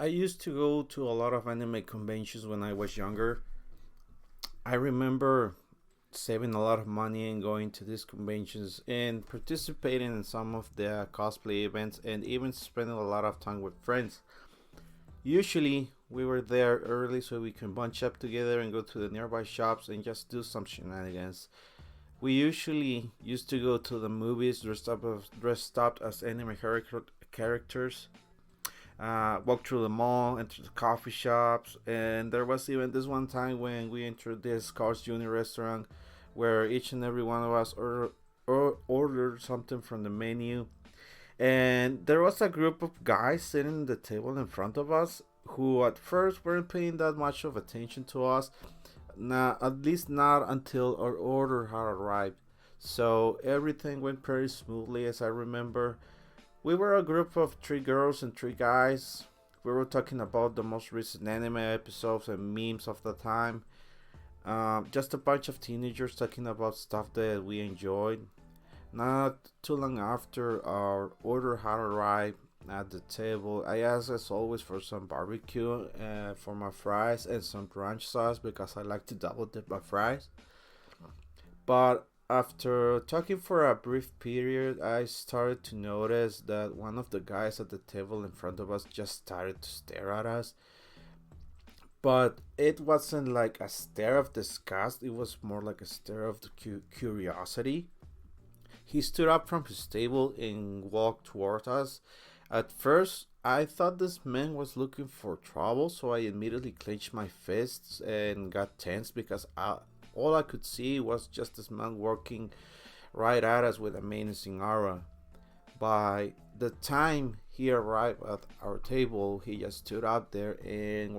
I used to go to a lot of anime conventions when I was younger. I remember saving a lot of money and going to these conventions and participating in some of the cosplay events and even spending a lot of time with friends. Usually, we were there early so we can bunch up together and go to the nearby shops and just do some shenanigans. We usually used to go to the movies dressed up as anime characters, walk through the mall, enter the coffee shops, and there was even this one time when we entered this Carl's Jr. restaurant where each and every one of us ordered something from the menu. And there was a group of guys sitting at the table in front of us who at first weren't paying that much of attention to us, at least not until our order had arrived. So everything went pretty smoothly as I remember. We were a group of three girls and three guys. We were talking about the most recent anime episodes and memes of the time. Just a bunch of teenagers talking about stuff that we enjoyed. Not too long after our order had arrived at the table, I asked as always for some barbecue for my fries and some ranch sauce because I like to double dip my fries. But after talking for a brief period, I started to notice that one of the guys at the table in front of us just started to stare at us. But it wasn't like a stare of disgust, it was more like a stare of the curiosity. He stood up from his table and walked toward us. At first, I thought this man was looking for trouble, so I immediately clenched my fists and got tense because all I could see was just this man walking right at us with a menacing aura. By the time he arrived at our table, he just stood up there and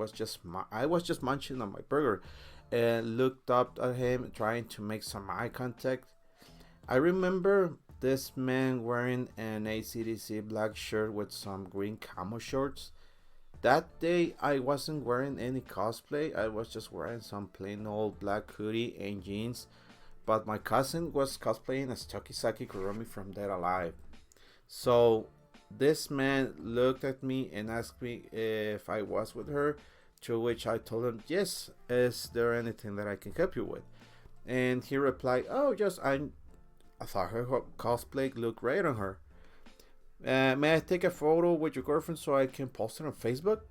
I was just munching on my burger and looked up at him trying to make some eye contact. I remember this man wearing an ACDC black shirt with some green camo shorts. That day, I wasn't wearing any cosplay, I was just wearing some plain old black hoodie and jeans. But my cousin was cosplaying as Tokisaki Kuromi from Dead Alive. So this man looked at me and asked me if I was with her, to which I told him, yes, is there anything that I can help you with? And he replied, oh, just I thought her cosplay looked great on her. May I take a photo with your girlfriend so I can post it on Facebook?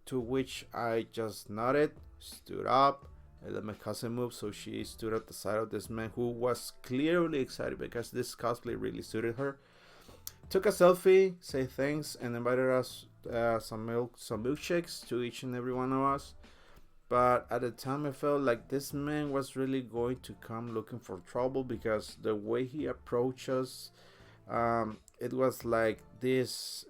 To which I just nodded, stood up, and let my cousin move so she stood at the side of this man who was clearly excited because this cosplay really suited her. Took a selfie, said thanks, and invited us some milkshakes to each and every one of us. But at the time, I felt like this man was really going to come looking for trouble because the way he approached us, it was like this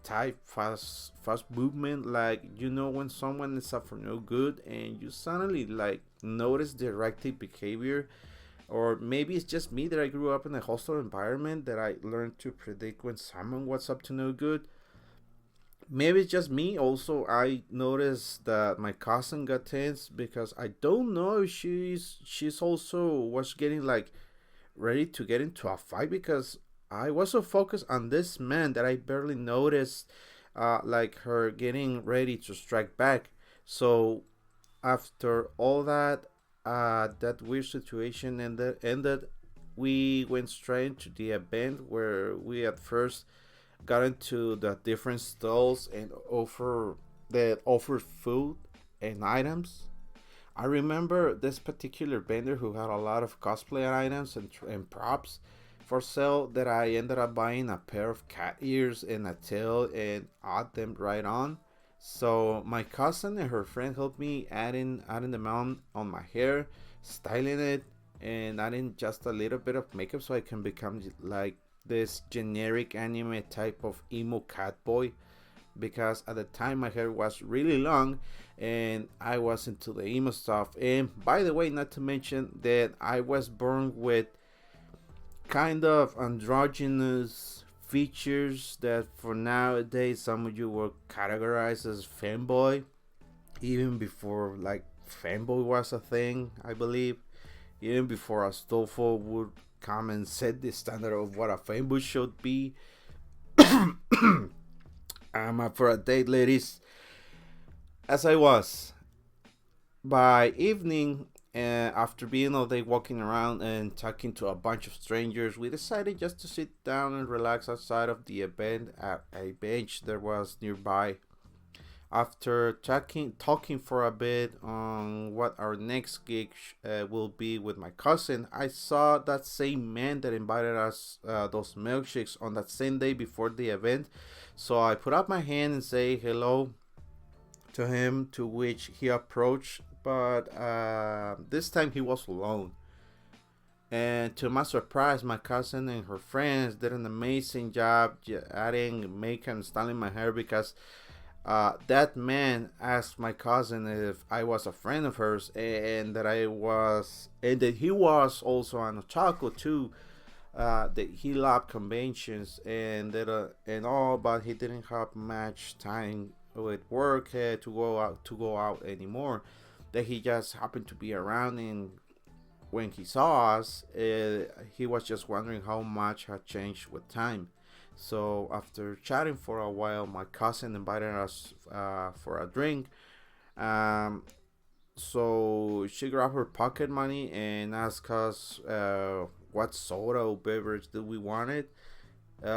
type fast movement. Like when someone is up for no good, and you suddenly like notice the erratic behavior, or maybe it's just me that I grew up in a hostile environment that I learned to predict when someone was up to no good. Maybe it's just me. Also, I noticed that my cousin got tense because I don't know if she's also was getting like ready to get into a fight because I was so focused on this man that I barely noticed like her getting ready to strike back. So after all that, that weird situation ended. We went straight to the event where we at first got into the different stalls and offered food and items. I remember this particular vendor who had a lot of cosplay items and props for sale that I ended up buying a pair of cat ears and a tail and add them right on. So my cousin and her friend helped me adding them on my hair, styling it, and adding just a little bit of makeup so I can become like this generic anime type of emo cat boy because at the time my hair was really long and I was into the emo stuff. And by the way, not to mention that I was born with kind of androgynous features that for nowadays some of you will categorize as fanboy, even before like fanboy was a thing, I believe. Even before Astolfo would come and set the standard of what a fanboy should be. I'm up for a date, ladies. As I was. By evening, after being all day walking around and talking to a bunch of strangers, we decided just to sit down and relax outside of the event at a bench that was nearby. After talking for a bit on what our next gig will be with my cousin, I saw that same man that invited us those milkshakes on that same day before the event. So I put up my hand and say hello to him, to which he approached, but this time he was alone. And to my surprise, my cousin and her friends did an amazing job adding makeup and styling my hair because that man asked my cousin if I was a friend of hers and that I was, and that he was also an otaku too. That he loved conventions and all, but he didn't have much time with work to go out anymore. That he just happened to be around, and when he saw us, he was just wondering how much had changed with time. So after chatting for a while, my cousin invited us for a drink. Um, so she grabbed her pocket money and asked us what soda or beverage that we wanted.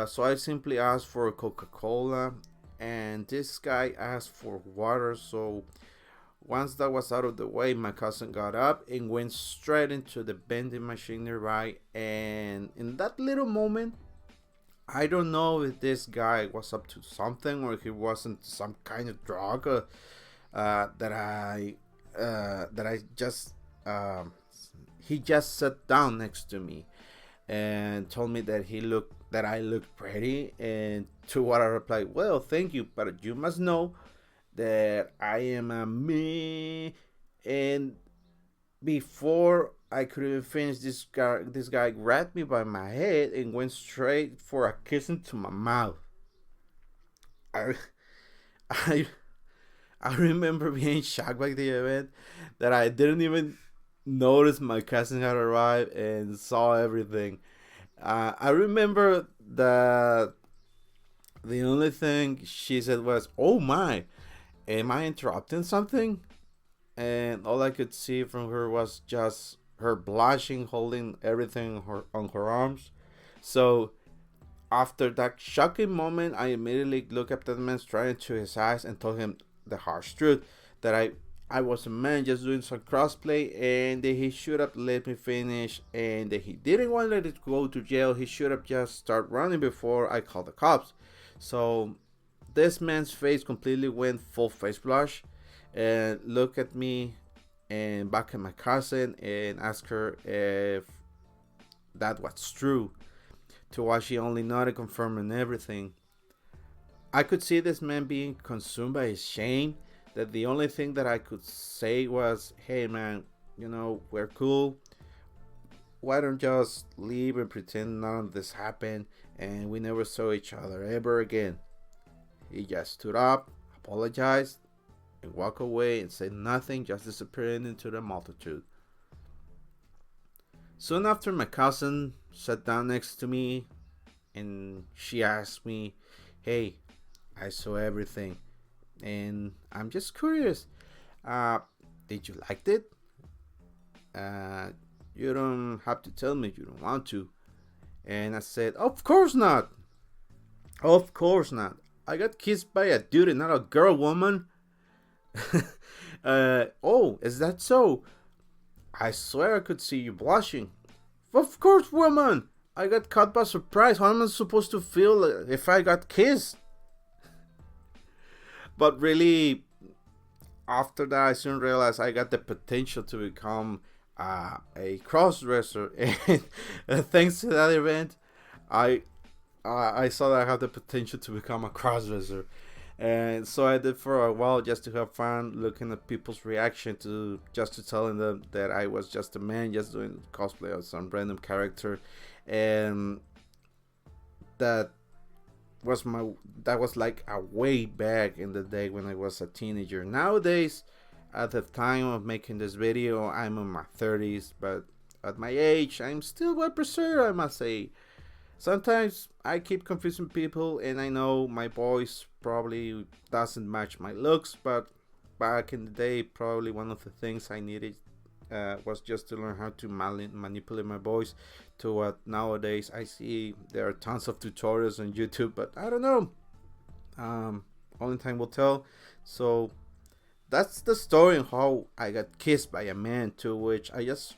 So I simply asked for Coca Cola, and this guy asked for water. So once that was out of the way, my cousin got up and went straight into the vending machine nearby. And in that little moment, I don't know if this guy was up to something or if he wasn't some kind of drug that I just he just sat down next to me and told me that I looked pretty, and to what I replied, well, thank you, but you must know that I am a me. And before I could even finish, this guy grabbed me by my head and went straight for a kiss into my mouth. I I I remember being shocked by the event that I didn't even notice my cousin had arrived and saw everything. I remember that the only thing she said was, "Oh my, am I interrupting something?" And all I could see from her was just her blushing, holding everything on her arms. So after that shocking moment, I immediately looked at the man straight into his eyes and told him the harsh truth that I was a man just doing some crossplay, and that he should have let me finish, and that he didn't want to go to jail. He should have just started running before I called the cops. So this man's face completely went full face blush and looked at me and back at my cousin and asked her if that was true. To what she only nodded, confirming everything. I could see this man being consumed by his shame. That the only thing that I could say was, "Hey man, we're cool. Why don't you just leave and pretend none of this happened and we never saw each other ever again?" He just stood up, apologized, and walked away and said nothing, just disappearing into the multitude. Soon after, my cousin sat down next to me and she asked me, "Hey, I saw everything and I'm just curious. Uh, did you like it? You don't have to tell me if you don't want to." And I said, "Of course not. Of course not. I got kissed by a dude and not a girl, woman." Oh, is that so? I swear I could see you blushing. "Of course, woman. I got caught by surprise. How am I supposed to feel if I got kissed?" But really, after that, I soon realized I got the potential to become a crossdresser, and thanks to that event, I I saw that I had the potential to become a crossdresser. And so I did for a while just to have fun, looking at people's reaction to telling them that I was just a man just doing cosplay of some random character, and that that was like a way back in the day when I was a teenager. Nowadays, at the time of making this video, I'm in my 30s, but at my age, I'm still well preserved, I must say. Sometimes I keep confusing people, and I know my voice probably doesn't match my looks, but back in the day, probably one of the things I needed was just to learn how to manipulate my voice to what nowadays I see there are tons of tutorials on YouTube, but I don't know. Only time will tell. So that's the story of how I got kissed by a man, to which I just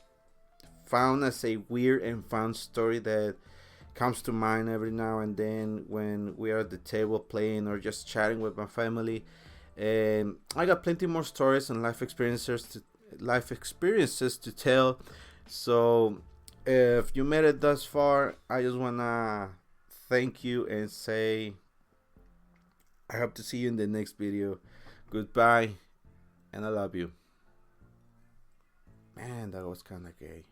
found as a weird and fun story that comes to mind every now and then when we are at the table playing or just chatting with my family. And I got plenty more stories and life experiences to tell. So if you made it thus far, I just wanna thank you and say I hope to see you in the next video. Goodbye, and I love you. Man, that was kind of gay.